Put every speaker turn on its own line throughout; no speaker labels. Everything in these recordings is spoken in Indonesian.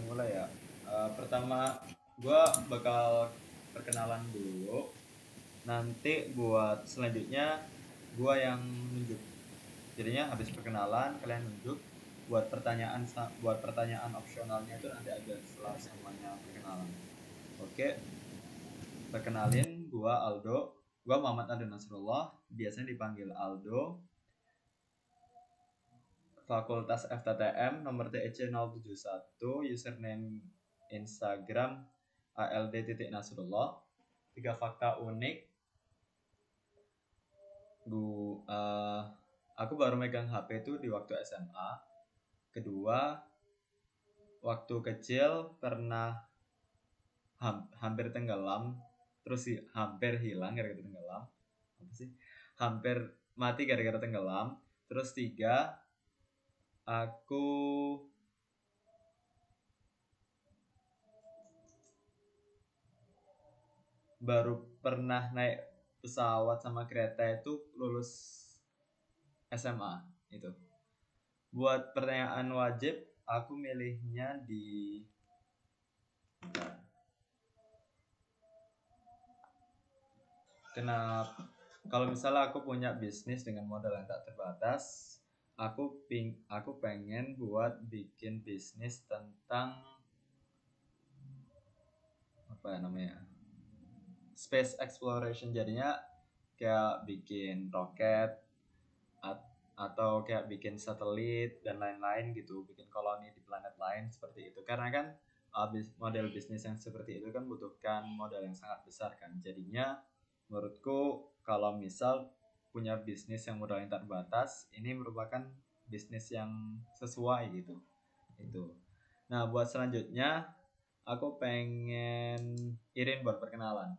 mulai ya. Pertama, gue bakal perkenalan dulu. Nanti buat selanjutnya, gue yang nunjuk. Jadinya habis perkenalan, kalian nunjuk. Buat pertanyaan opsionalnya itu nanti ada setelah semuanya perkenalan. Oke, perkenalin, gue Aldo. Gue Muhammad Adi Nasrullah, biasanya dipanggil Aldo. Fakultas FTTM, nomor TEC 071, username Instagram ald.nasrullah. 3 fakta unik. Aku baru megang HP itu di waktu SMA. Kedua, waktu kecil pernah hampir tenggelam, terus hampir hilang gara-gara tenggelam. Hampir mati gara-gara tenggelam. Terus 3, aku baru pernah naik pesawat sama kereta itu lulus SMA itu. Buat pertanyaan wajib, aku milihnya di kenapa? Kalau misalnya aku punya bisnis dengan modal yang tak terbatas, aku pengen buat bikin bisnis tentang apa namanya? Space exploration. Jadinya kayak bikin roket atau kayak bikin satelit dan lain-lain gitu, bikin koloni di planet lain seperti itu. Karena kan model bisnis yang seperti itu kan butuhkan modal yang sangat besar kan. Jadinya menurutku kalau misal punya bisnis yang modal yang terbatas, ini merupakan bisnis yang sesuai gitu. Itu. Nah, buat selanjutnya aku pengen Irin buat perkenalan.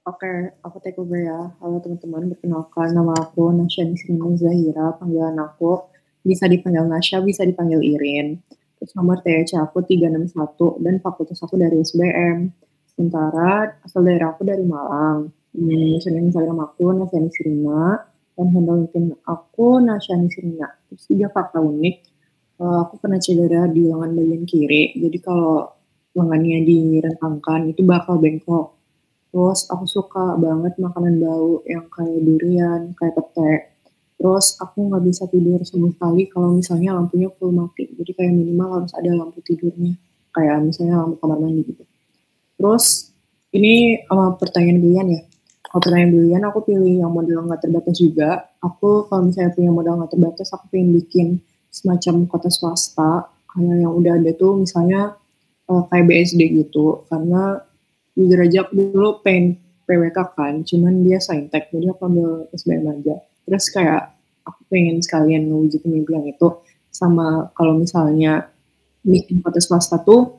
Oke, aku take over ya. Halo teman-teman, perkenalkan nama aku Nasya Nisrina Zahira, panggilan aku bisa dipanggil Nasya, bisa dipanggil Irin. Terus nomor TC aku 361 dan fakultas aku dari SBM. Sementara asal daerah aku dari Malang. Username Instagram aku Nasya Nisrina dan handle LinkedIn aku Nasya Nisrina. Terus 3 fakta unik. Aku pernah cedera di lengan bagian kiri. Jadi kalau lengannya direntangkan itu bakal bengkok. Terus aku suka banget makanan bau yang kayak durian, kayak pete. Terus aku nggak bisa tidur sama sekali kalau misalnya lampunya full mati. Jadi kayak minimal harus ada lampu tidurnya. Kayak misalnya lampu kamar mandi gitu. Terus ini pertanyaan duluan ya. Kalau pertanyaan duluan aku pilih yang modal nggak terbatas juga. Aku kalau misalnya punya modal nggak terbatas, aku pengen bikin semacam kota swasta. Kayak yang udah ada tuh misalnya kayak BSD gitu. Karena jujur aja aku dulu pengen PWK kan, cuman dia saintek, jadi aku ambil SBM aja. Terus kayak aku pengen sekalian ngewujudin mimpi yang itu, sama kalau misalnya bikin kota swasta tuh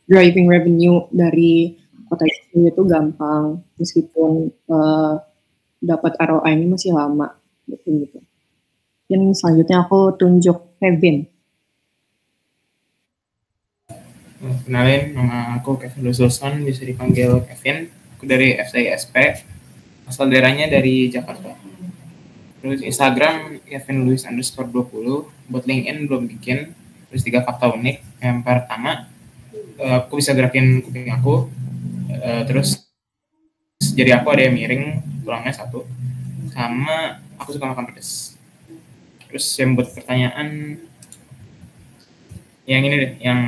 driving revenue dari kota itu gampang, meskipun dapat ROI-nya masih lama, gitu. Dan selanjutnya aku tunjuk Kevin.
Kenalin, nama aku Kevin Lusulson, bisa dipanggil Kevin. Aku dari FCISP, asal daerahnya dari Jakarta. Terus Instagram Kevin_Luis_20. Buat LinkedIn belum bikin. Terus 3 fakta unik. Yang pertama, aku bisa gerakin kuping aku. Terus jari aku ada yang miring, tulangnya 1. Sama aku suka makan pedas. Terus yang buat pertanyaan, yang ini deh, yang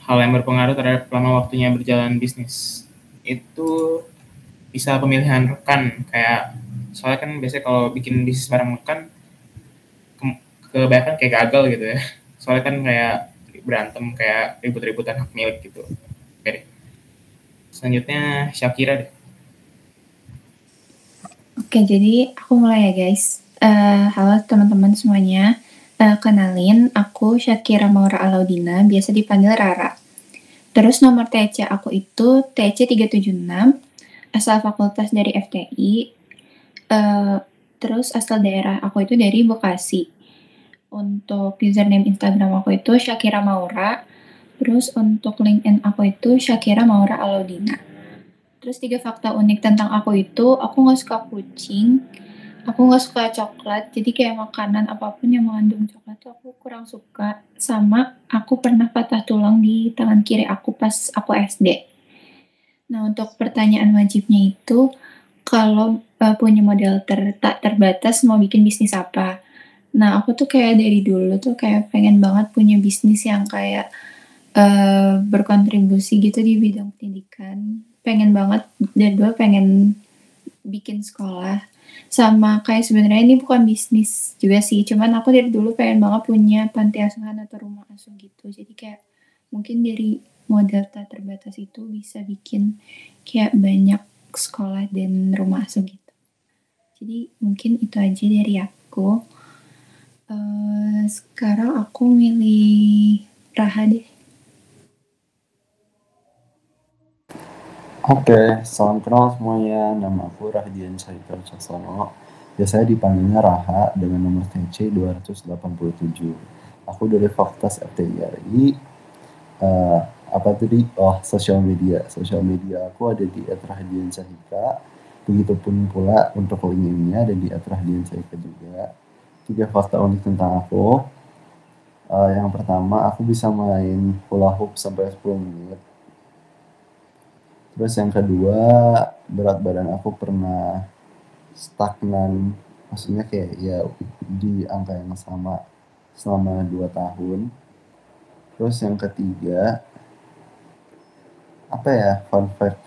hal yang berpengaruh terhadap lama waktunya berjalan bisnis itu bisa pemilihan rekan. Kayak soalnya kan biasanya kalau bikin bisnis bareng rekan kebanyakan kayak gagal gitu ya, soalnya kan kayak berantem, kayak ribut-ributan hak milik gitu. Oke deh, selanjutnya Syakira deh.
Oke, jadi aku mulai ya guys. Halo teman-teman semuanya. Kenalin, aku Syakira Maura Alaudina, biasa dipanggil Rara. Terus nomor TC aku itu TC 376, asal fakultas dari FTI. Terus asal daerah aku itu dari Bekasi. Untuk username Instagram aku itu Syakira Maura. Terus untuk LinkedIn aku itu Syakira Maura Alaudina. Terus 3 fakta unik tentang aku itu, aku nggak suka kucing. Aku nggak suka coklat, jadi kayak makanan apapun yang mengandung coklat tuh aku kurang suka. Sama aku pernah patah tulang di tangan kiri aku pas aku SD. Nah, untuk pertanyaan wajibnya itu, kalau punya modal tak terbatas mau bikin bisnis apa? Nah, aku tuh kayak dari dulu tuh kayak pengen banget punya bisnis yang kayak berkontribusi gitu di bidang pendidikan. Pengen banget, dari dulu pengen bikin sekolah. Sama kayak sebenarnya ini bukan bisnis juga sih, cuman aku dari dulu pengen banget punya panti asuhan atau rumah asuh gitu. Jadi kayak mungkin dari modal tak terbatas itu bisa bikin kayak banyak sekolah dan rumah asuh gitu. Jadi mungkin itu aja dari aku. Sekarang aku milih Raha deh.
Oke, salam kenal semuanya. Nama aku Rahdian Syahidul Caksono. Biasanya dipanggilnya Raha dengan nomor TC 287. Aku dari Fakultas FTIRI. Apa tadi? Oh, sosial media. Sosial media aku ada di @rahdian syahika. Begitupun pula untuk LinkedIn-nya ada di @rahdian syahika juga. 3 fakta unik tentang aku. Yang pertama, aku bisa main hula hoop sampai 10 menit. Terus yang kedua, berat badan aku pernah stagnan, maksudnya kayak ya di angka yang sama selama 2 tahun. Terus yang ketiga, apa ya, fun fact,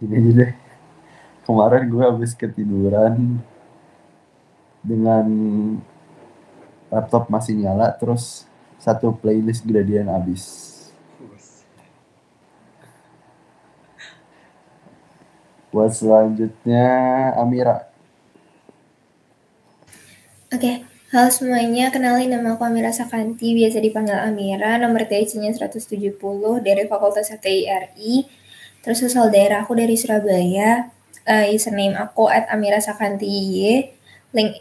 gini aja deh, kemarin gue habis ketiduran dengan laptop masih nyala, terus satu playlist Gradian habis. Buat selanjutnya, Amira.
Oke, halo semuanya, kenalin nama aku Amira Sakanti, biasa dipanggil Amira, nomor TC-nya 170 dari Fakultas FTIRI, terus asal daerah aku dari Surabaya, username aku @amirasakanti,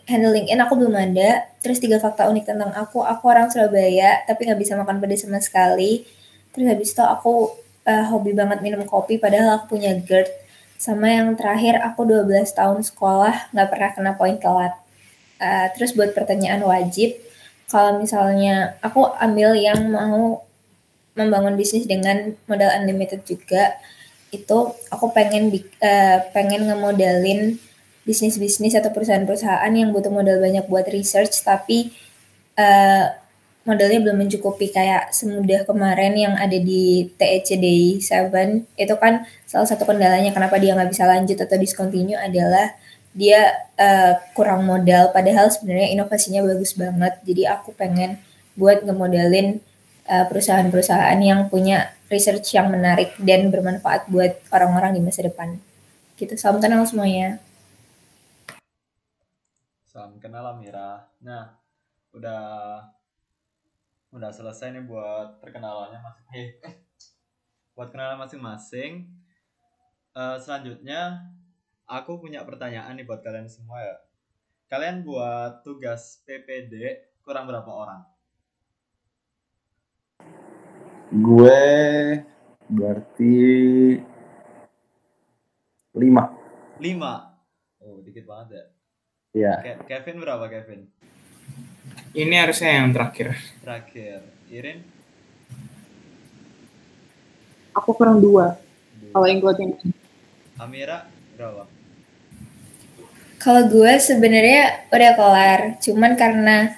handle LinkedIn aku belum ada, terus 3 fakta unik tentang aku orang Surabaya, tapi nggak bisa makan pedas sama sekali, terus habis itu aku hobi banget minum kopi, padahal aku punya GERD, sama yang terakhir aku 12 tahun sekolah, nggak pernah kena poin telat. Terus buat pertanyaan wajib, kalau misalnya aku ambil yang mau membangun bisnis dengan modal unlimited juga, itu aku pengen ngemodalin bisnis-bisnis atau perusahaan-perusahaan yang butuh modal banyak buat research, tapi modalnya belum mencukupi kayak semudah kemarin yang ada di TEC Day 7. Itu kan salah satu kendalanya kenapa dia nggak bisa lanjut atau discontinue adalah dia kurang modal, padahal sebenarnya inovasinya bagus banget. Jadi aku pengen buat ngemodalin perusahaan-perusahaan yang punya research yang menarik dan bermanfaat buat orang-orang di masa depan. Gitu, salam kenal semuanya.
Salam kenal Amira. Nah, udah selesai nih buat perkenalannya buat kenalan masing-masing. Selanjutnya aku punya pertanyaan nih buat kalian semua ya. Kalian buat tugas PPD kurang berapa orang?
Gue berarti 5.
5. Oh, dikit banget ya.
Iya.
Kevin berapa, Kevin?
Ini harusnya yang terakhir.
Irin?
Aku kurang 2. Kalau yang gue tinggal.
Amira berapa?
Kalau gue sebenarnya udah kelar, cuman karena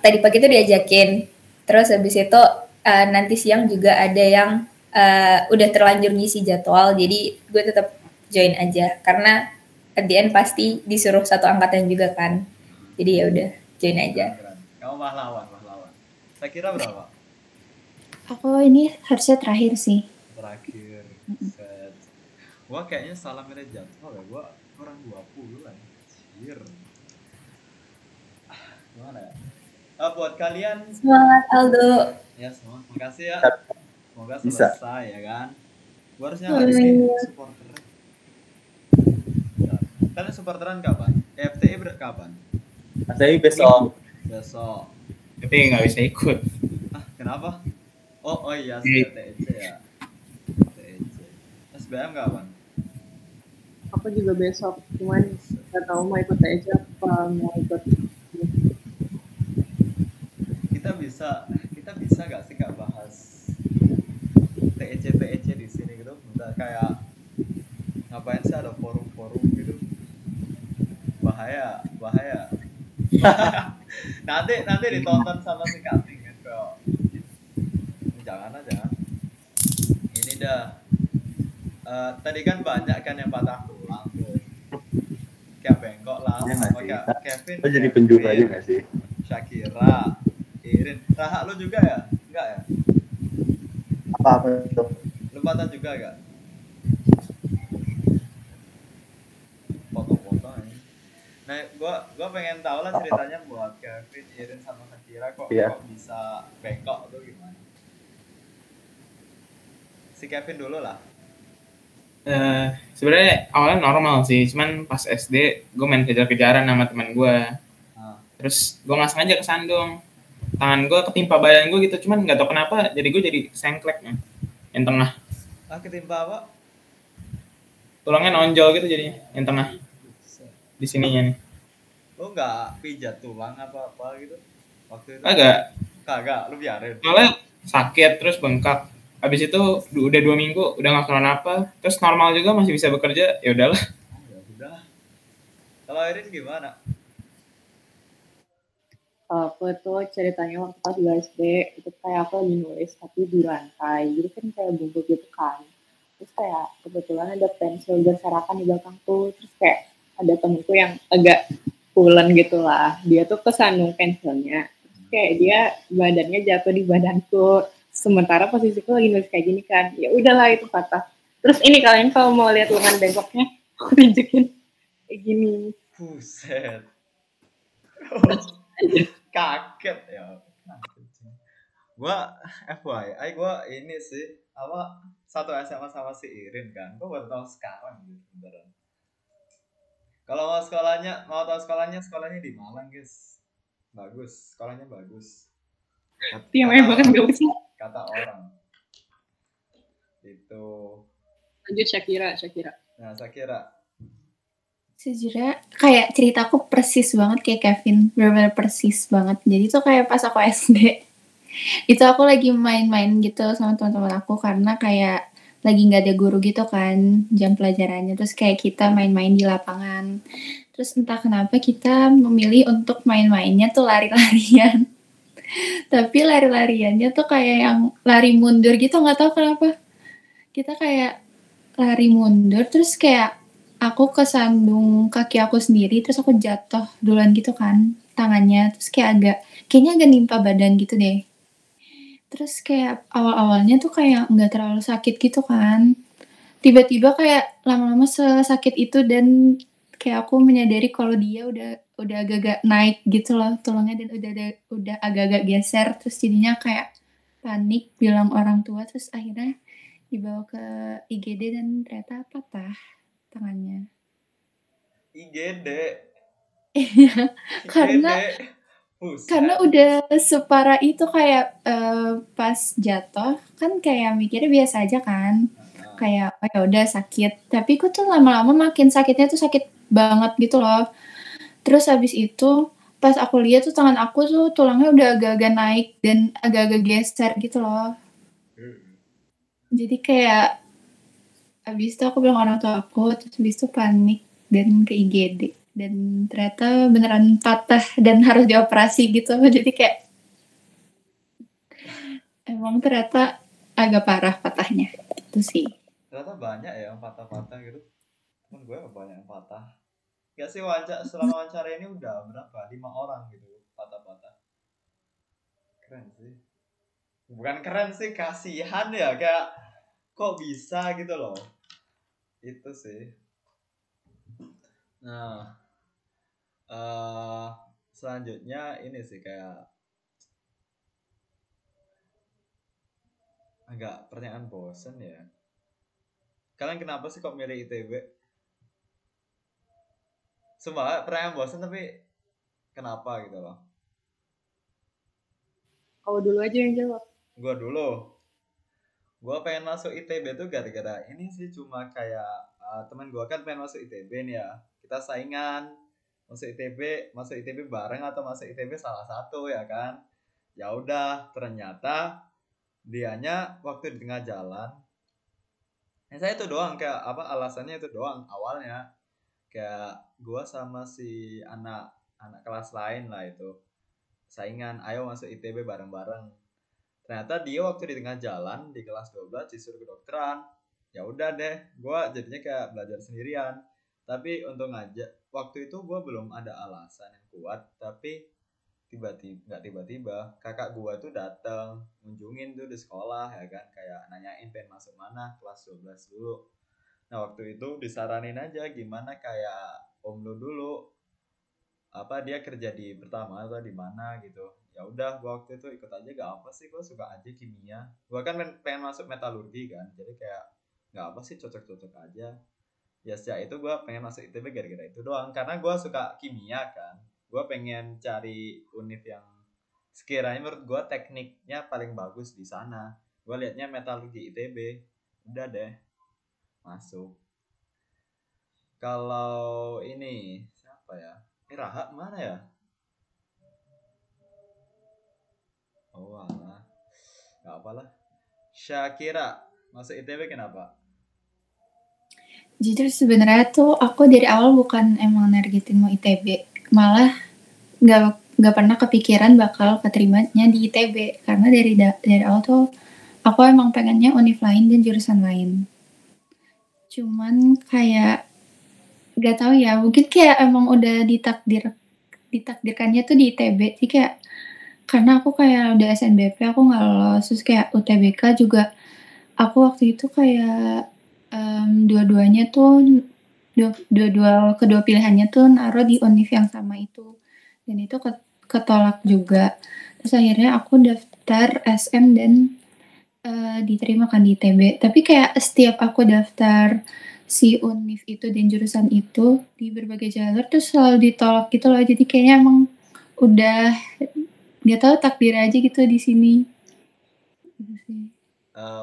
tadi pagi tuh diajakin, terus habis itu nanti siang juga ada yang udah terlanjur ngisi jadwal, jadi gue tetap join aja karena at the end pasti disuruh satu angkatan juga kan, jadi ya udah join aja.
Kamu pahlawan. Saya kira berapa?
Aku ini harusnya terakhir sih.
Terakhir. Gua kayaknya salah milih jadwal ya. Gua kurang 20 lah. Anjir. Gimana ya? Buat kalian
Semangat Aldo.
ya, semangat. Makasih ya. Semoga
Bisa.
selesai ya kan. Gua harusnya nggak sih supporter. Kalian supporteran kapan? FTI kapan?
FTI besok.
Tapi nggak bisa ikut.
Kenapa? Oh iya, TEC ya. TEC. SBM kapan?
Aku juga besok, cuman nggak tahu mau ikut aja apa mau ikut.
Kita bisa gak sih Kak bahas TEC di sini gitu? Bentar, kayak ngapain sih ada forum-forum gitu? Bahaya. nanti ditonton sama si Kating kan kok. Jangan aja. Ini dah. Tadi kan banyak kan yang patah tulang tuh. Kayak bengkok lah.
Iya nggak sih?
Kayak Kevin.
Lo jadi penjuru aja nggak sih?
Shakira, Irin. Raha lu juga ya? Enggak ya?
Apa itu?
Lu patah juga gak? Potong-potong aja. Nah, gua pengen tahu lah ceritanya buat Kevin, Irin sama Shakira kok
Iya.
bisa bengkok tuh gimana? Si Kevin dulu lah.
Sebenarnya awalnya normal sih, cuman pas SD gue main kejar-kejaran sama teman gue, terus gue nggak sengaja kesandung, tangan gue ketimpa badan gue gitu, cuman nggak tahu kenapa jadi gue jadi sengklek yang tengah.
Ketimpa apa?
Tulangnya nonjol gitu jadinya, yang tengah di sininya nih.
Lu nggak pijat tulang apa gitu waktu itu? Kagak, lu biarin.
Soalnya sakit terus bengkak. Habis itu udah 2 minggu udah nggak kenapa, terus normal juga masih bisa bekerja, ya udahlah.
Ya udah. Kalau Irin gimana?
Aku tuh ceritanya waktu pas di SD itu kayak aku lagi nulis tapi di lantai, jadi kan kayak bungkuk gitu kan. Terus kayak kebetulan ada pensil berserakan di belakang tuh, terus kayak ada temenku yang agak pulen gitu lah, dia tuh kesandung pensilnya, terus kayak dia badannya jatuh di badanku, sementara posisiku lagi nulis kayak gini kan, ya udahlah itu patah. Terus ini kalian kalau mau lihat lengan bengkoknya, aku tunjukin kayak gini.
Buset. Kaget ya. Gua FYI gua ini sih satu SMA sama si Irin kan. Gua baru tahu sekarang gitu beneran. Kalau mau tahu sekolahnya di Malang, guys. Bagus, sekolahnya bagus. Kata orang. Itu.
Lanjut Shakira.
Nah, Shakira.
Sejujurnya kayak ceritaku persis banget kayak Kevin, benar-benar persis banget. Jadi tuh kayak pas aku SD, itu aku lagi main-main gitu sama teman-teman aku karena kayak lagi nggak ada guru gitu kan jam pelajarannya, terus kayak kita main-main di lapangan. Terus entah kenapa kita memilih untuk main-mainnya tuh lari-larian. Tapi lari-lariannya tuh kayak yang lari mundur gitu, nggak tahu kenapa. Kita kayak lari mundur, terus kayak aku kesandung kaki aku sendiri, terus aku jatuh duluan gitu kan tangannya, terus kayaknya agak nimpa badan gitu deh. Terus kayak awal-awalnya tuh kayak nggak terlalu sakit gitu kan, tiba-tiba kayak lama-lama sesakit itu, dan kayak aku menyadari kalau dia udah agak-agak naik gitu loh tulangnya, dan udah agak-agak geser, terus jadinya kayak panik bilang orang tua, terus akhirnya dibawa ke IGD dan ternyata patah tangannya.
IGD.
Iya, karena udah separah itu kayak pas jatuh kan kayak mikirnya biasa aja kan, kayak oh ya udah sakit, tapi kok tuh lama-lama makin sakitnya tuh sakit banget gitu loh. Terus habis itu pas aku lihat tuh tangan aku tuh tulangnya udah agak-agak naik dan agak-agak geser gitu loh. Jadi kayak habis itu aku bilang orang tua aku, terus habis itu panik dan ke IGD, dan ternyata beneran patah dan harus dioperasi gitu. Jadi kayak emang ternyata agak parah patahnya itu sih.
Ternyata banyak ya yang patah-patah gitu. Temen gue banyak yang patah. Gak sih selama wawancara ini udah berapa? 5 orang gitu patah-patah. Keren sih. Bukan keren sih, kasihan ya, kayak kok bisa gitu loh. Itu sih. Nah, selanjutnya ini sih kayak agak pertanyaan bosen ya. Kalian kenapa sih kok milih ITB? Sumpah pertanyaan bosen tapi kenapa gitu loh.
Kau dulu aja yang jawab.
Gua dulu. Gua pengen masuk ITB tuh gara-gara ini sih, cuma kayak teman gue kan pengen masuk ITB nih ya, kita saingan masuk ITB bareng atau masuk ITB salah satu ya kan. Ya udah, ternyata dianya waktu di tengah jalan, saya itu doang, kayak apa, alasannya itu doang awalnya, kayak gue sama si anak kelas lain lah itu saingan, ayo masuk ITB bareng-bareng. Ternyata dia waktu di tengah jalan di kelas 12 disuruh kedokteran. Ya udah deh, gue jadinya kayak belajar sendirian. Tapi untung aja waktu itu gue belum ada alasan yang kuat, tapi tiba-tiba kakak gue tuh datang ngunjungin tuh di sekolah ya kan, kayak nanyain pengen masuk mana, kelas 12 dulu. Nah waktu itu disaranin aja gimana kayak om lu dulu, apa dia kerja di Pertama atau di mana gitu. Ya udah gua waktu itu ikut aja, gak apa sih, gua suka aja kimia. Gua kan pengen masuk metalurgi kan, jadi kayak gak apa sih, cocok-cocok aja. Ya sejak itu gua pengen masuk ITB gara-gara itu doang, karena gua suka kimia kan. Gua pengen cari univ yang sekiranya menurut gua tekniknya paling bagus di sana. Gua liatnya metalurgi ITB, udah deh masuk. Kalau ini siapa ya? Raha mana ya? Oh alah, gak apalah. Syakira masuk ITB kenapa?
Jujur sebenarnya tuh aku dari awal bukan emang nargetin mau ITB, malah nggak pernah kepikiran bakal keterimanya di ITB, karena dari awal tuh aku emang pengennya univ lain dan jurusan lain. Cuman kayak gak tahu ya, mungkin kayak emang udah ditakdirkannya tuh di ITB, jadi kayak karena aku kayak udah SNBP aku nggak lolos, terus kayak UTBK juga aku waktu itu kayak dua-duanya tuh kedua pilihannya tuh naruh di univ yang sama itu, dan itu ketolak juga. Terus akhirnya aku daftar SM dan diterima kan di ITB. Tapi kayak setiap aku daftar si univ itu dan jurusan itu di berbagai jalur tuh selalu ditolak gitu loh. Jadi kayaknya emang udah gak tahu takdir aja gitu di sini. Gitu sih.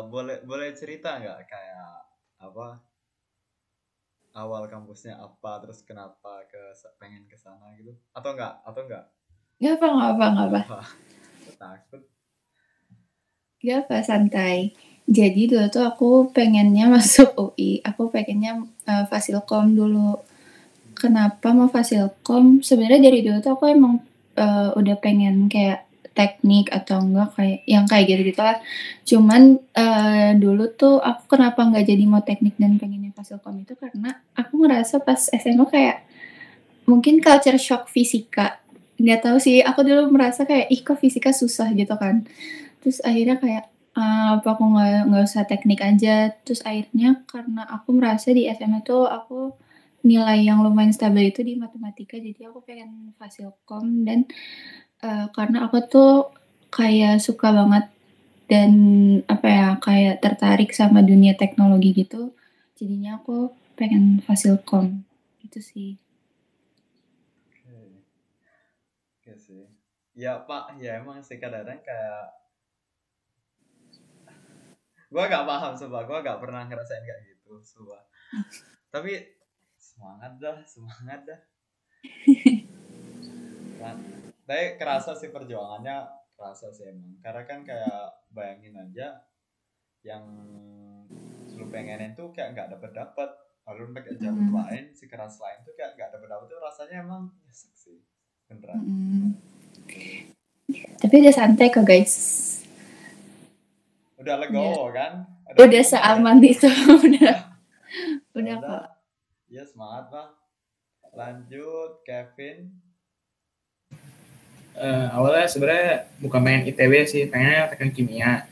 Boleh cerita nggak kayak apa awal kampusnya apa, terus kenapa pengen ke sana gitu, atau enggak?
Gak apa.
Takut.
Gak apa, santai. Jadi dulu tuh aku pengennya masuk UI, aku pengennya Fasilkom dulu. Kenapa mau Fasilkom? Sebenarnya dari dulu tuh aku emang udah pengen kayak teknik atau enggak kayak gitu lah. Cuman dulu tuh aku kenapa nggak jadi mau teknik dan pengennya Fasilkom itu karena aku ngerasa pas SMA kayak mungkin culture shock fisika. Nggak tahu sih, aku dulu merasa kayak kok fisika susah gitu kan. Terus akhirnya kayak apa aku nggak usah teknik aja. Terus akhirnya karena aku merasa di SMA tuh aku nilai yang lumayan stabil itu di matematika, jadi aku pengen Fasilkom. Dan karena aku tuh kayak suka banget dan apa ya, kayak tertarik sama dunia teknologi gitu, jadinya aku pengen Fasilkom gitu sih.
Oke sih. Ya Pak, ya emang sih kadang-kadang kayak gue gak paham, sumpah gue gak pernah ngerasain kayak gitu, sumpah. Tapi semangat dah. Tapi kerasa sih perjuangannya, kerasa sih emang. Karena kan kayak bayangin aja yang lu pengenin tuh kayak gak dapet, lalu pakai jalur lain, si keras lain tuh kayak gak dapet tuh, rasanya emang nyesek sih, beneran.
Tapi udah santai kok guys.
Udah legowo kan?
Udah seaman itu. Udah kok.
Ya semangat lah. Lanjut Kevin.
Awalnya sebenarnya bukan pengen ITB sih, pengennya teknik kimia.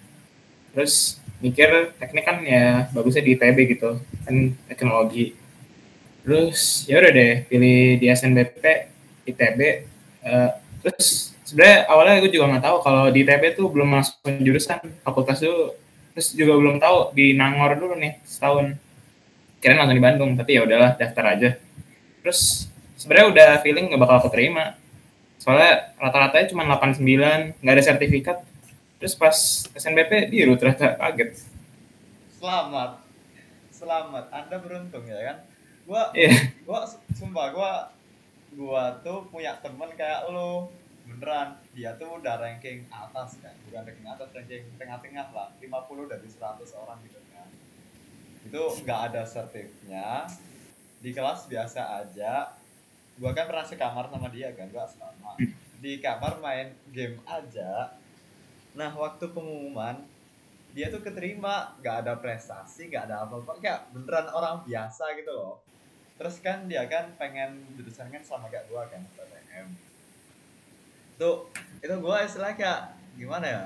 Terus mikir teknik kan ya bagusnya di ITB gitu, kan teknologi. Terus ya udah deh pilih di SNBP ITB. Terus sebenarnya awalnya gue juga nggak tahu kalau di ITB tuh belum masuk jurusan fakultas dulu. Terus juga belum tahu di Nangor dulu nih setahun. Kirain langsung di Bandung, tapi ya udahlah daftar aja. Terus sebenarnya udah feeling nggak bakal keterima. Soalnya rata-ratanya cuma 89, nggak ada sertifikat. Terus pas SNBP biru ternyata, kaget.
Selamat selamat, Anda beruntung ya kan. Gua
Iya.
sumpah gua tuh punya temen kayak lo, beneran. Dia tuh udah ranking atas kan, bukan ranking atas, ranking tengah-tengah lah, 50 dari 100 orang gitu kan. Itu nggak ada sertifnya, di kelas biasa aja. Gua kan pernah sekamar sama dia kan, gua selama di kamar main game aja. Nah waktu pengumuman dia tuh keterima, nggak ada prestasi, nggak ada apa-apa, kayak beneran orang biasa gitu loh. Terus kan dia kan pengen jurusan kan sama kayak gua kan, PTM. Itu gua istilah kayak gimana ya?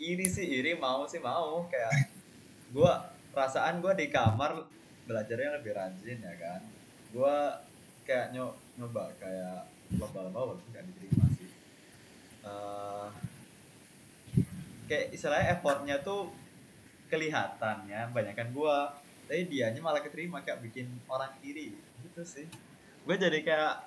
Iri sih iri, mau sih mau, kayak perasaan gua di kamar belajarnya lebih rajin ya kan. Gua kayak nyoba kayak lomba-lomba walaupun gak diterima sih. Kayak istilahnya effortnya tuh kelihatannya banyakan gua, tapi dianya malah keterima, kayak bikin orang iri gitu sih. Gue jadi kayak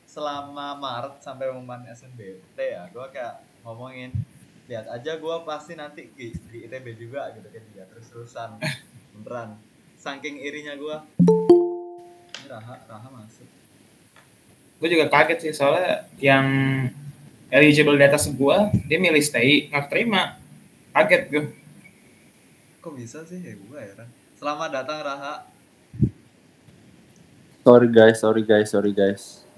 selama Maret sampai pengumuman SNBT ya, gue kayak ngomongin lihat aja gue pasti nanti di ITB juga gitu kan, dia terus-terusan beneran saking irinya gue. Ini Raha masuk.
Gue juga kaget sih soalnya yang eligible di atas gue dia milih stay, nggak terima. Kaget gue.
Kok bisa sih ya, gue heran. Selamat datang Raha.
Sorry guys.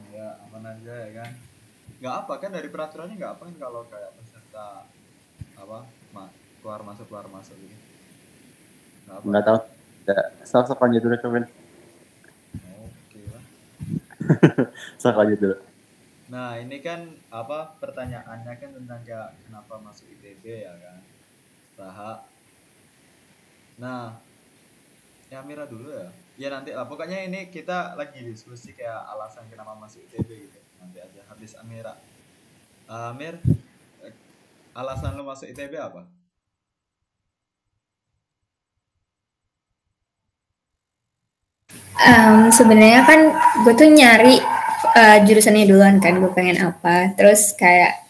Ya aman aja ya kan. Nggak apa kan, dari peraturannya nggak apa kan kalau kayak peserta apa keluar masuk gitu.
Nggak tahu. Sok lanjut dulu Kevin.
Oke lah.
Sok lanjut dulu.
Nah ini kan apa pertanyaannya kan tentang kayak kenapa masuk ITB ya kan, Raha. Nah ya Mira dulu ya. Ya nanti lah, pokoknya ini kita lagi diskusi kayak alasan kenapa masuk ITB gitu. Nanti aja habis Amira. Amir, alasan lu masuk ITB apa?
Sebenarnya kan gue tuh nyari jurusannya duluan kan, gue pengen apa. Terus kayak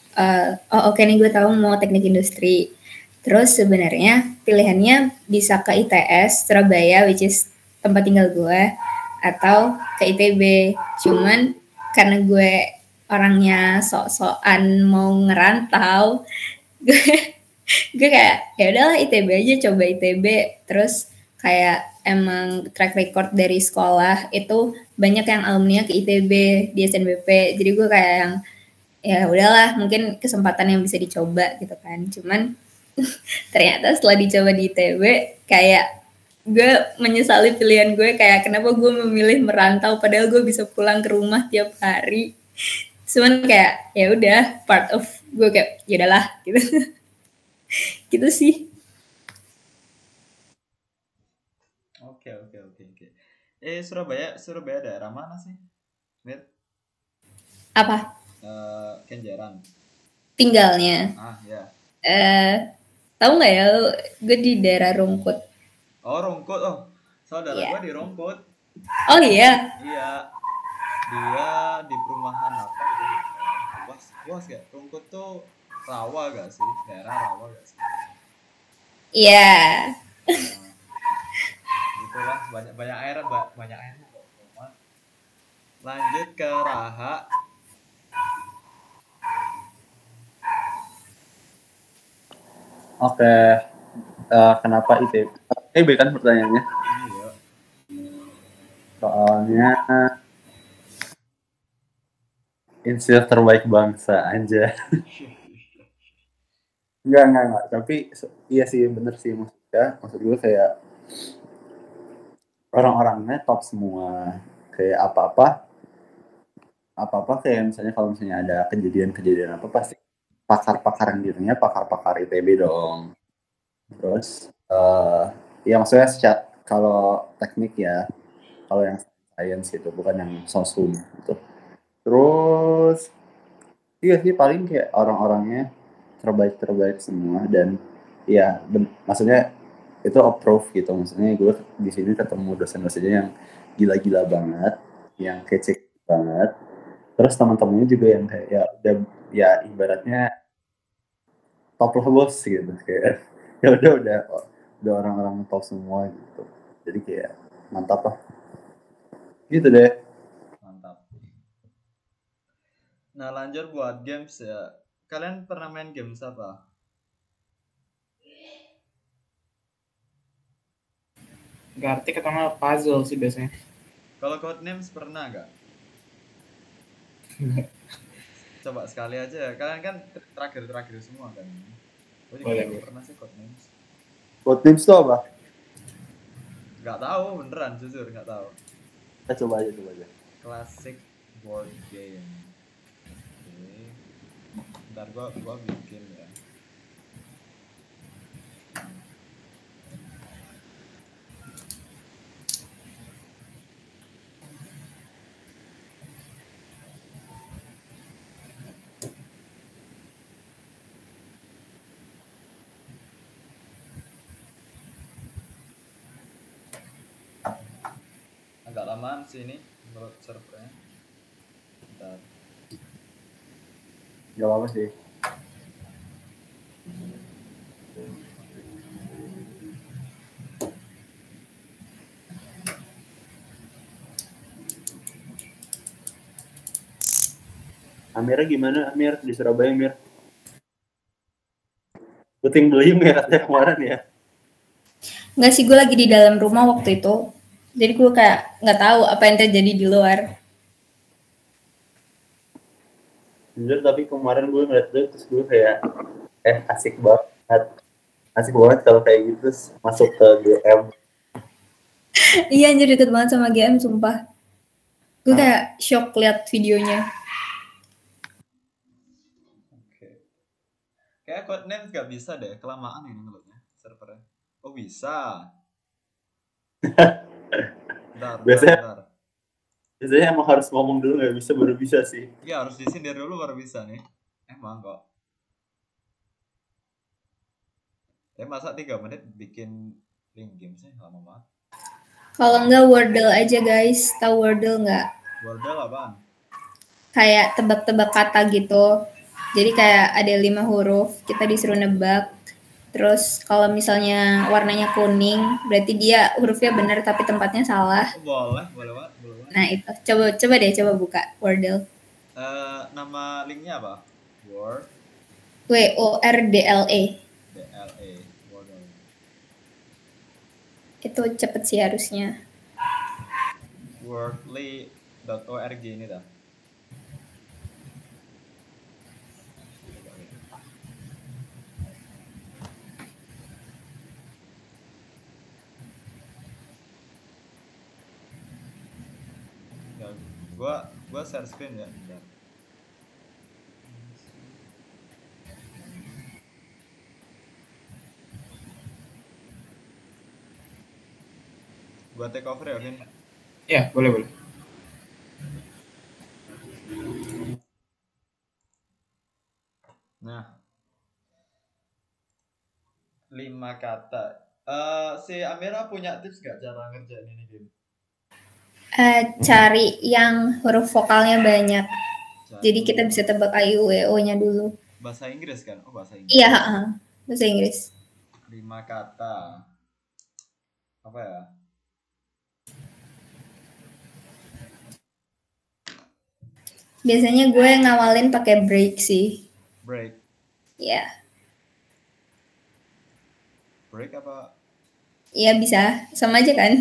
oke nih gue tahu mau teknik industri. Terus sebenarnya pilihannya bisa ke ITS Surabaya, which is tempat tinggal gue, atau ke ITB. Cuman karena gue orangnya sok-sokan mau ngerantau, gue kayak ya udahlah ITB aja, coba ITB. Terus kayak emang track record dari sekolah itu banyak yang alumni ke ITB di SNBP. Jadi gue kayak yang ya udahlah, mungkin kesempatan yang bisa dicoba gitu kan. Cuman ternyata setelah dicoba di ITB kayak gue menyesali pilihan gue, kayak kenapa gue memilih merantau padahal gue bisa pulang ke rumah tiap hari. Cuman kayak ya udah part of gue, kayak ya udahlah gitu. Gitu sih.
Oke. Surabaya daerah mana sih, Mir?
Apa?
Kenjeran.
Tinggalnya.
Ya.
Tahu nggak ya, gue di daerah Rungkut.
Oh Rungkut, saudara gue di Rungkut.
Oh iya.
Iya, dia di perumahan apa gitu. Luas gak? Rungkut tuh rawa gak sih? Daerah rawa gak sih?
Iya.
Gitulah, banyak air. Lanjut ke Raha.
Oke. Kenapa ITB kan pertanyaannya?
Iya.
Soalnya institut terbaik bangsa aja. Enggak. Tapi iya sih, bener sih maksudnya. Maksud gue kayak orang-orangnya top semua. Kayak apa-apa kayak misalnya kalau misalnya ada kejadian apa pasti pakar-pakar yang dirinya pakar-pakar ITB dong. Terus ya maksudnya kalau teknik ya, kalau yang science gitu, bukan yang sosum gitu. Terus iya sih paling kayak orang-orangnya terbaik semua, dan ya maksudnya itu approve gitu. Maksudnya gue di sini ketemu dosen-dosennya yang gila-gila banget, yang kece banget. Terus teman-temannya juga yang kayak ya ibaratnya top lah bos gitu, kayak ya udah orang-orang top semua gitu. Jadi kayak mantap lah. Gitu deh.
Mantap. Nah, lanjut buat games ya. Kalian pernah main games apa?
Gartik atau nggak puzzle sih biasanya.
Kalau Codenames pernah nggak? Coba sekali aja ya. Kalian kan terakhir semua kan. Gue juga
Boleh,
belum
boleh.
pernah sih Codenames.
Codenames tuh apa?
Nggak tahu, beneran jujur nggak tahu.
Coba aja.
Classic board game. Oke. Ntar gua bikin ya. Agak lamaan sih ini menurut servernya. Bentar.
Gak apa-apa sih. Amira gimana? Amir di Surabaya, Amir? Puting beliung ya katanya kemarin ya.
Nggak sih, gue lagi di dalam rumah waktu itu. Jadi gue kayak nggak tahu apa yang terjadi di luar.
Jujur tapi kemarin gue ngeliat dia terus gue kayak asik banget kalau kayak gitu terus masuk ke GM.
Iya anjir, deket banget sama GM sumpah. Gue kayak shock liat videonya.
Oke. Kayak Codenames nggak bisa deh, kelamaan ini menurutnya servernya. Oh bisa. Bentar.
Biasanya emang harus ngomong dulu nggak bisa baru bisa sih.
Iya harus disindir dulu baru bisa nih. Emang kok. Tapi masa 3 menit bikin link game sih lama banget.
Kalau enggak Wordle aja guys, tahu Wordle nggak?
Wordle apaan?
Kayak tebak-tebak kata gitu. Jadi kayak ada 5 huruf, kita disuruh nebak. Terus kalau misalnya warnanya kuning, berarti dia hurufnya benar tapi tempatnya salah.
Boleh banget.
Nah itu, coba deh buka Wordle.
Nama linknya apa?
WORDLE.
Wordle.
Itu cepet sih harusnya.
Wordly.org ini dah. Gua share screen ya, bentar. Gua take over ya, Vin.
Ya, boleh.
Nah, 5 kata. Si Amira punya tips gak cara ngerjain ini game?
Cari yang huruf vokalnya banyak. Jadi kita bisa tebak A, I, U, E, O-nya dulu.
Bahasa Inggris kan? Oh, bahasa Inggris.
Iya, bahasa Inggris.
5 kata. Apa ya?
Biasanya gue ngawalin pakai break sih.
Break.
Iya.
Break apa?
Iya bisa, sama aja kan?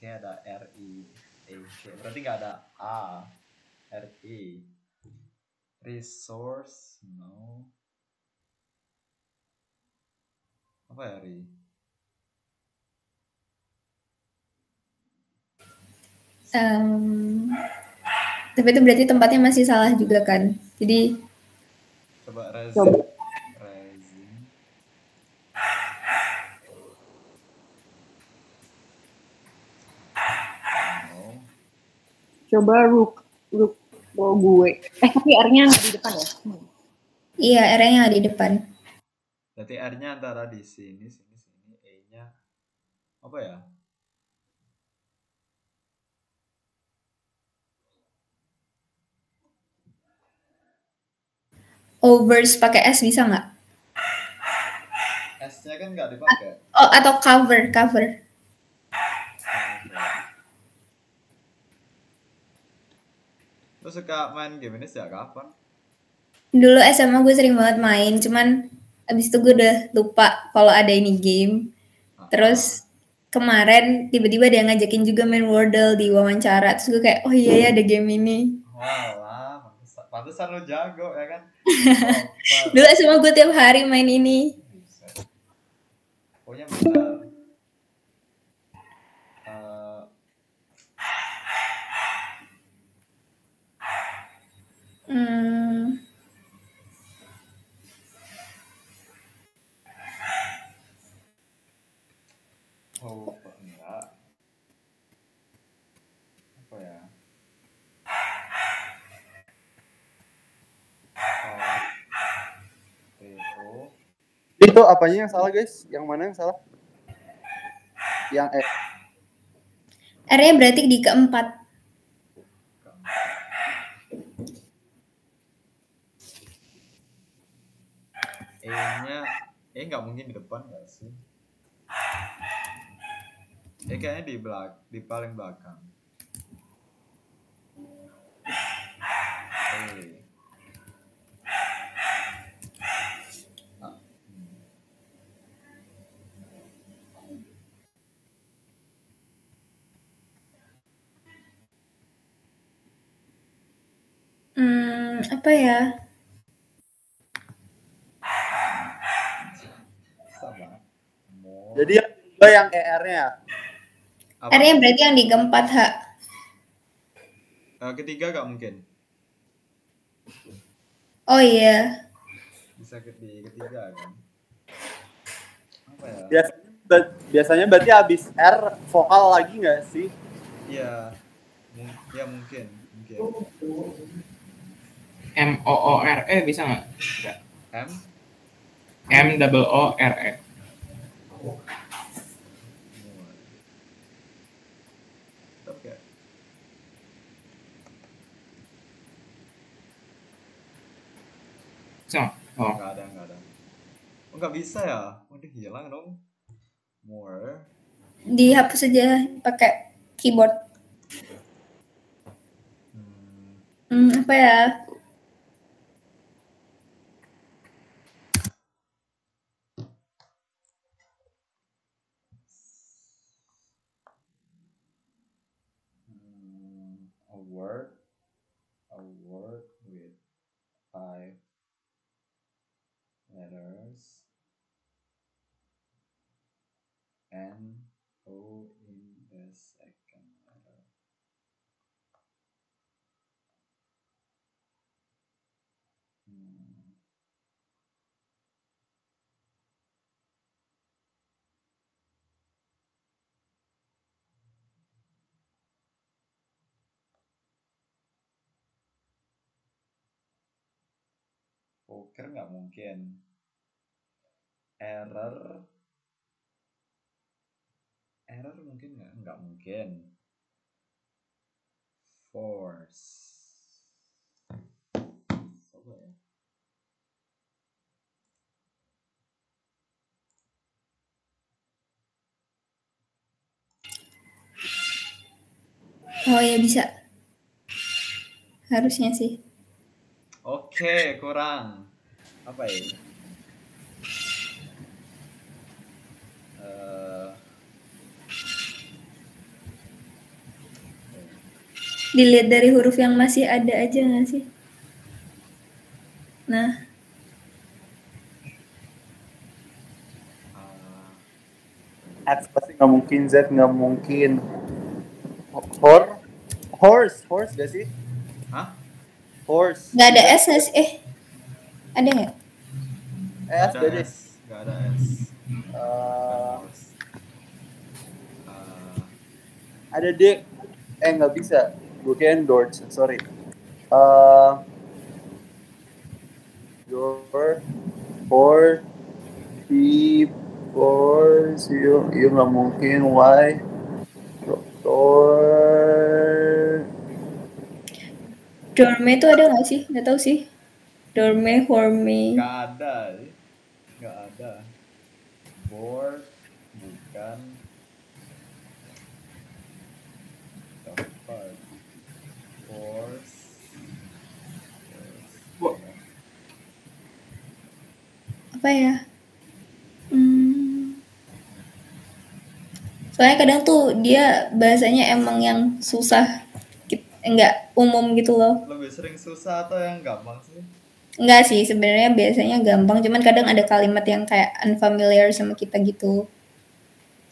Oke, ada R-I-A-K. Berarti nggak ada A. R-I. Resource. No. Apa ya, Ri?
Tapi itu berarti tempatnya masih salah juga kan? Jadi
Coba resin.
Coba rook gue. Tapi R-nya nggak di depan ya?
Iya, R-nya nggak di depan.
Berarti R-nya antara di sini, E-nya apa ya?
Overs pakai S bisa nggak?
S-nya kan nggak dipakai.
Oh, atau cover.
Lu suka main game ini sejak kapan?
Dulu SMA gue sering banget main, cuman abis itu gue udah lupa kalau ada ini game. Terus kemarin tiba-tiba dia ngajakin juga main Wordle di wawancara. Terus gue kayak, oh iya ya ada game ini.
Walah, pantesan lu jago ya kan?
Dulu SMA gue tiap hari main ini.
Pokoknya benar. Oh, enggak. Apa ya?
Itu apanya yang salah guys? Yang mana yang salah? Yang
R-nya berarti di keempat.
E-nya nggak mungkin di depan nggak sih? Kayaknya di paling belakang.
Apa ya?
Jadi yang kedua yang ER-nya.
R-nya berarti yang di keempat, H.
Ketiga gak mungkin.
Oh iya.
Bisa di ketiga kan? Apa ya?
Biasanya berarti habis R vokal lagi nggak sih?
Iya. Ya mungkin.
MOORE bisa nggak? MOORE.
Oke.
Bisa? Oh.
Nggak ada. Oh, nggak bisa ya? Udah hilang dong. More.
Dihapus aja pakai keyboard. Apa ya?
A word with 5 letters and O in the second letter. Poker nggak mungkin. Error mungkin nggak mungkin. Force. Apa ya?
Oh ya bisa. Harusnya sih.
Oke, kurang. Apa ya?
Dilihat dari huruf yang masih ada aja nggak sih? Nah.
X pasti nggak mungkin, Z nggak mungkin. Horse gak sih?
Hah?
Horse.
Nggak ada S nggak sih? Ada nggak?
S
Nggak ada
deh.
S. Nggak ada S.
Ada D. Nggak bisa. Gue kirain Dorch. Sorry. Your for you nggak mungkin. Why?
Dorme itu ada nggak sih? Nggak tahu sih. Dorme, horme.
Nggak ada. Board bukan. Force
Apa ya? Soalnya kadang tuh dia bahasanya emang yang susah, enggak umum gitu loh.
Lebih sering susah atau yang gampang sih?
Enggak sih, sebenarnya biasanya gampang, cuman kadang ada kalimat yang kayak unfamiliar sama kita gitu.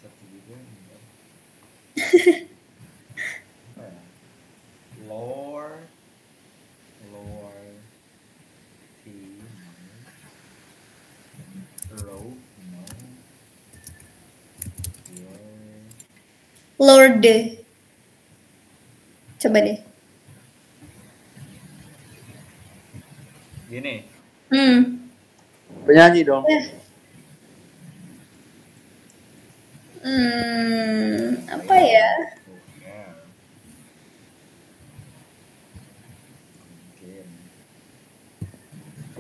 Satu juga enggak. Apa ya? Lower T, no. Row, no.
Lord. Coba deh.
Gini.
Penyanyi dong.
Apa ya?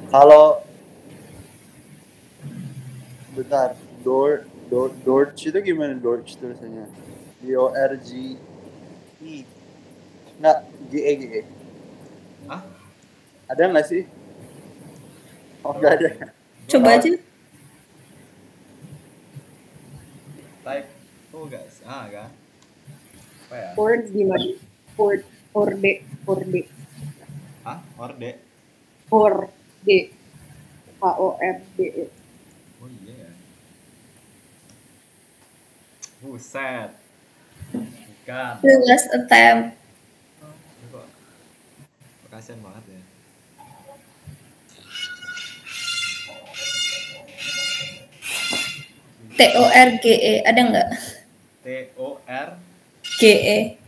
Kalau bentar, Dorch itu gimana Dorch tulisannya? DORG I. Enggak, GE.
Hah?
Ada nggak sih? Oh, nggak ada.
Coba aja.
Type. Oh guys, kan? Apa ya?
Word gimana? Orde.
Hah? Orde?
Horde. HORDE.
Oh iya ya. Buset. Bukan.
The last attempt.
Ini kok kasihan banget ya.
TORGE ada nggak?
TORGE.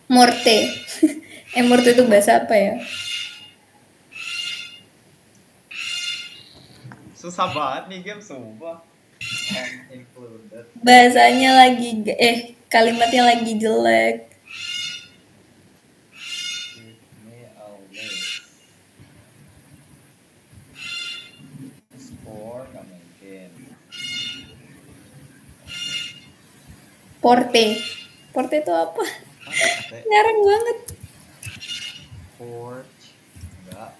Morte. Morte itu bahasa apa ya?
Susah banget nih game, sumpah. Included.
Bahasanya lagi kalimatnya lagi jelek.
Give me a list. Score nggak mungkin.
Porte itu apa? Ngarang banget.
Porch enggak.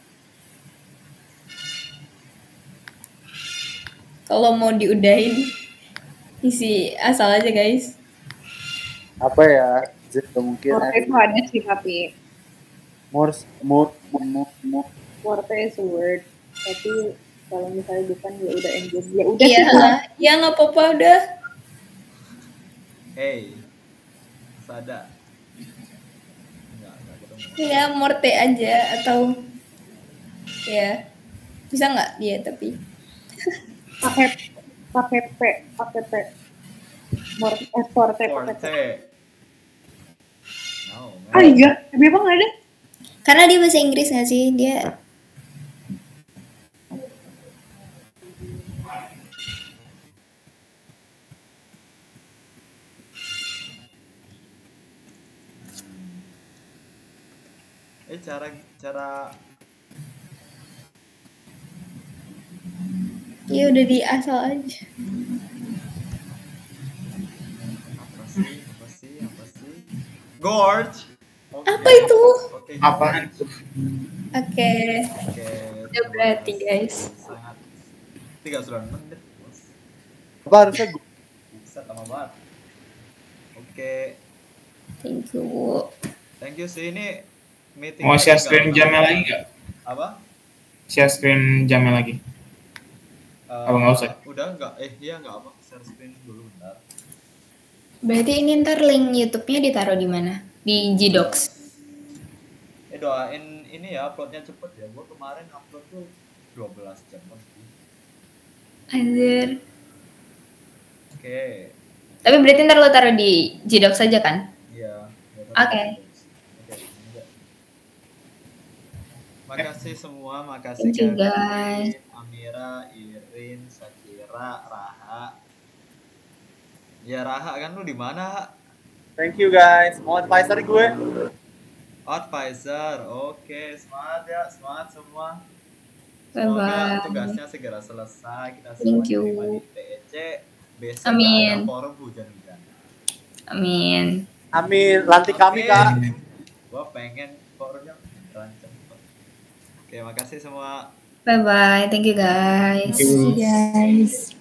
Kalau mau diudahin isi asal aja guys.
Apa ya? Mungkin
Porte itu ada sih tapi
Morse.
Porte is a word. Tapi kalau misalnya bukan ya udah engage. Ya udah
Iya,
sih.
ya nggak apa-apa udah.
Hey, Sada. Enggak ketemu.
Ya morte aja atau ya bisa nggak dia tapi.
pakai P. Porte.
No, man.
Iya, tapi emang nggak ada.
Karena dia bahasa Inggris nggak sih dia?
Cara
Ya udah di asal aja.
apa sih? Gorge. Okay.
Apa itu?
Okay.
Apaan tuh?
Oke.
Udah
berarti, guys.
Sangat 39 menit.
Apa harusnya gue?
Bisa lama banget. Oke. Thank you sih, ini meeting.
Mau share screen jamnya lagi nggak?
Apa?
Share screen jamnya lagi. Apa nggak usah?
Udah nggak? Iya nggak apa. Share screen dulu bentar.
Berarti ini ntar link YouTube-nya ditaruh di mana? Di Gdocs.
Doain ini ya uploadnya cepet ya. Gua kemarin upload tuh 12 jam lebih.
Anjir.
Oke.
Tapi berarti ntar lo taruh di Gdocs aja kan?
Iya.
Oke.
Makasih semua, makasih
Thank you, guys.
Amira, Irin, Sakira, Raha. Ya Raha kan lu di mana?
Thank you guys. Mau advisor gue.
Advisor. Oke, semangat ya, semangat semua.
Bye
Semoga
bye.
tugasnya segera selesai. Kita semua
Thank you.
diterima di TEC. Besok
Amin.
nggak ada forum hujan-hujan.
Amin.
Amin. Lantik kami Kak.
Gua pengen forumnya rancang. Oke, makasih semua.
Bye bye. Thank you guys.
Thank you.
Guys.